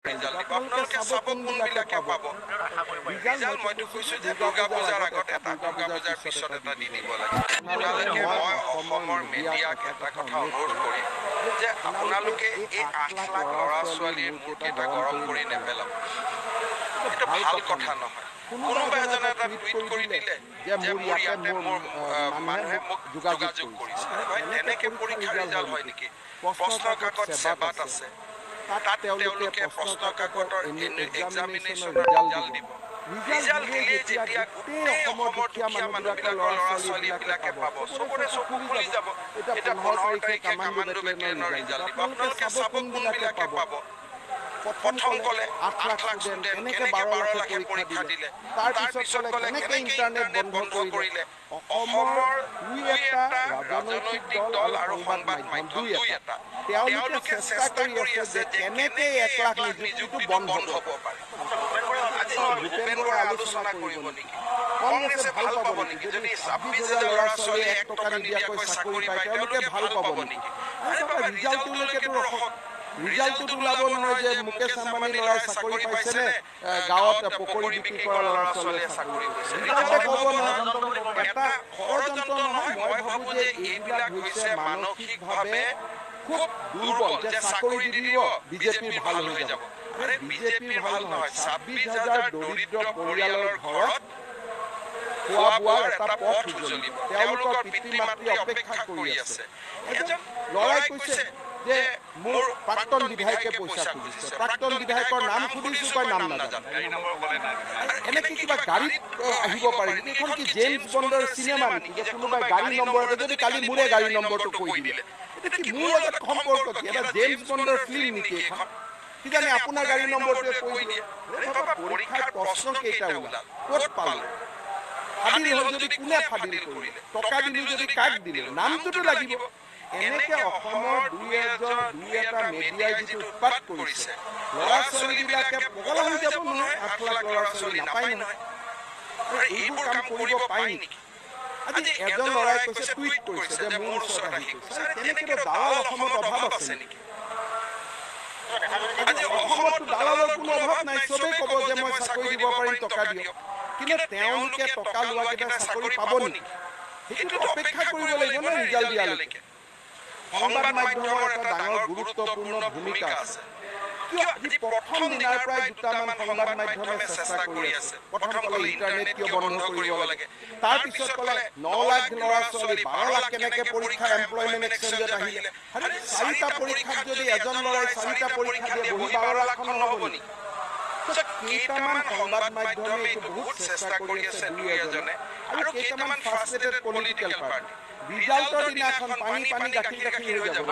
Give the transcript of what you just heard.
result দিব আপোনালোকে চাব কোনবিলাকে পাব ৰিজাল্ট মইতো কৈছো যে দুৰ্গা পূজাৰ আগত এটা দুৰ্গা পূজাৰ পিছত এটা দি দিব লাগে আপোনালোকে মই অসমৰ মিডিয়াক এটা কথা অনুৰোধ কৰিম যে আপোনালোকে এই 8 লাখ ল'ৰা ছোৱালীৰ মূৰকেইটা গৰম কৰি নেপেলাব এইটো ভাল কথা নহয় কোনোবা এজনে এটা টুইট কৰি দিলে যে মোৰ ইয়াতে মোৰ মানুহে মোক যোগাযোগ কৰিছে ভাই তেনেকে পৰীক্ষা ৰিজাল্ট হয় নেকি প্ৰশ্ন কাকত সেৱাত আছে তাত তেওঁলোকে প্ৰশ্ন কাকতৰ এক্সামিনেশ্যনৰ ৰিজাল্ট দিব ৰিজাল্ট দিলে যেতিয়া গোটেই অসমৰ দুখীয়া মানুহবিলাকৰ ল'ৰা ছোৱালীবিলাকে পাব চবৰে চকু খুলি যাব এতিয়া 15 তাৰিখে কামাণ্ডো বেটেলিয়নৰ ৰিজাল্ট দিব আপোনালোকে চাব কোনবিলাকে পাব প্ৰথম ক'লে 8 লাখ ষ্টুডেণ্ট কেনেকৈ 12 লাখে পৰীক্ষা দিলে তাৰপিছত ক'লে কেনেকৈ ইণ্টাৰনেট বন্ধ কৰিলে অসমৰ দুই এটা ৰাজনৈতিক দল আৰু সংবাদ মাধ্যম দুই এটা তেওঁলোকে চেষ্টা কৰি আছে যে কেনেকৈ 1 লাখ নিযুক্তিটো বন্ধ হ'ব পাৰে আজি ভূপেন্দ্ৰই আলোচনা কৰিব নেকি কংগ্ৰেছে ভাল পাব নেকি যদি 26,000 ল'ৰা ছোৱালীয়ে 1 টকা নিদিয়াকৈ চাকৰি পায় তেওঁলোকে ভাল পাব নেকি ৰিজাল্টলৈকেতো ৰখক ৰিজাল্টটো ওলাব নহয় যে মুকেশ আম্বানী ল'ৰাই চাকৰি পাইছেনে গাঁৱত পকৰি বিক্ৰী কৰা ল'ৰা ছোৱালীয়ে চাকৰি পাইছে ৰিজাল্টে ক'ব নহয় এটা ষড়যন্ত্ৰ নহয় মই ভাবোঁ যে এইবিলাক হৈছে মানসিকভাৱে খুব দুৰ্বল যে চাকৰি দি দিব বিজেপিৰ ভাল হৈ যাব আৰে বিজেপিৰ ভাল নহয় 26,000 দৰিদ্ৰ পৰিয়ালৰ ঘৰত খোৱা বোৱাৰ এটা পথ উজলিব তেওঁলোকৰ পিতৃ মাতৃ অপেক্ষা কৰি আছে এজন ল'ৰাই কৈছে যে মোৰ প্ৰাক্তন বিধায়কে পইচা খুজিছে প্ৰাক্তন বিধায়কৰ নাম সুধিছো কয় নাম নাজানে এনেকৈ কিবা গাড়ীত আহিব পাৰে এইখন কি জেমছ বণ্ডৰ চিনেমা নেকি যে কোনোবাই গাড়ী নম্বৰ এটা যদি কালি মোৰে গাড়ী নম্বৰটো কৈ দিলে এটা কি মোৰ লগত সম্পৰ্ক কি এটা জেমছ বণ্ডৰ ফিল্ম নেকি এইখন কিজানি আপোনাৰ গাড়ী নম্বৰটোৱে কৈ দিয়ে পৰীক্ষাৰ প্ৰশ্ন কেইটা ওলাল ক'ত পালে ফাদিল হ'ল যদি কোনে ফাদিল কৰিলে টকা দিলোঁ যদি কাক দিলে নামটোতো লাগিব এনেকে অসমৰ দুই এটা মিডিয়াই যিটো উৎপাত কৰিছে ল'ৰা ছোৱালীবিলাকে পগলা হৈ যাব নহয় 8 লাখ ল'ৰা ছোৱালী নাপায় নহয় এইবোৰ কাম কৰিব পায় নেকি আজি এজন ল'ৰাই কৈছে টুইট কৰিছে যে মোৰ ওচৰত আহি কৈছে তেনেকৈ দালাল অসমত অভাৱ আছে নেকি আজি অসমতো দালালৰ কোনো অভাৱ নাই চবেই ক'ব যে মই চাকৰি দিব পাৰিম টকা দিয়ক কিন্তু তেওঁলোকে টকা লোৱাকেইটা চাকৰি পাব নেকি সেইটোতো অপেক্ষা কৰিব লাগিব ন ৰিজাল্ট দিয়ালৈকে সংবাদ মাধ্যমৰ এটা ডাঙৰ গুৰুত্বপূৰ্ণ ভূমিকা আছে কিয় আজি প্ৰথম দিনাৰ পৰাই দুটামান সংবাদ মাধ্যমে চেষ্টা কৰি আছে প্ৰথম ক'লে ইণ্টাৰনেট কিয় বন্ধ কৰিব লাগে তাৰপিছত ক'লে 9 লাখ ল'ৰা ছোৱালী 12 লাখ কেনেকৈ পৰীক্ষা এমপ্লয়মেণ্ট এক্সচেঞ্জত আহিলে আৰু 4টা পৰীক্ষাত যদি এজন ল'ৰাই 4টা পৰীক্ষা দিয়ে বহি 12 লাখখন নহ'ব নেকি কেইটামান সংবাদ মাধ্যমে এইটো বহুত চেষ্টা কৰি আছে দুই এজনে আৰু কেইটামান ফাৰ্ষ্ট্ৰেটেড পলিটিকেল পাৰ্টি ৰিজাল্টৰ দিনাখন পানী গাখীৰ হৈ যাব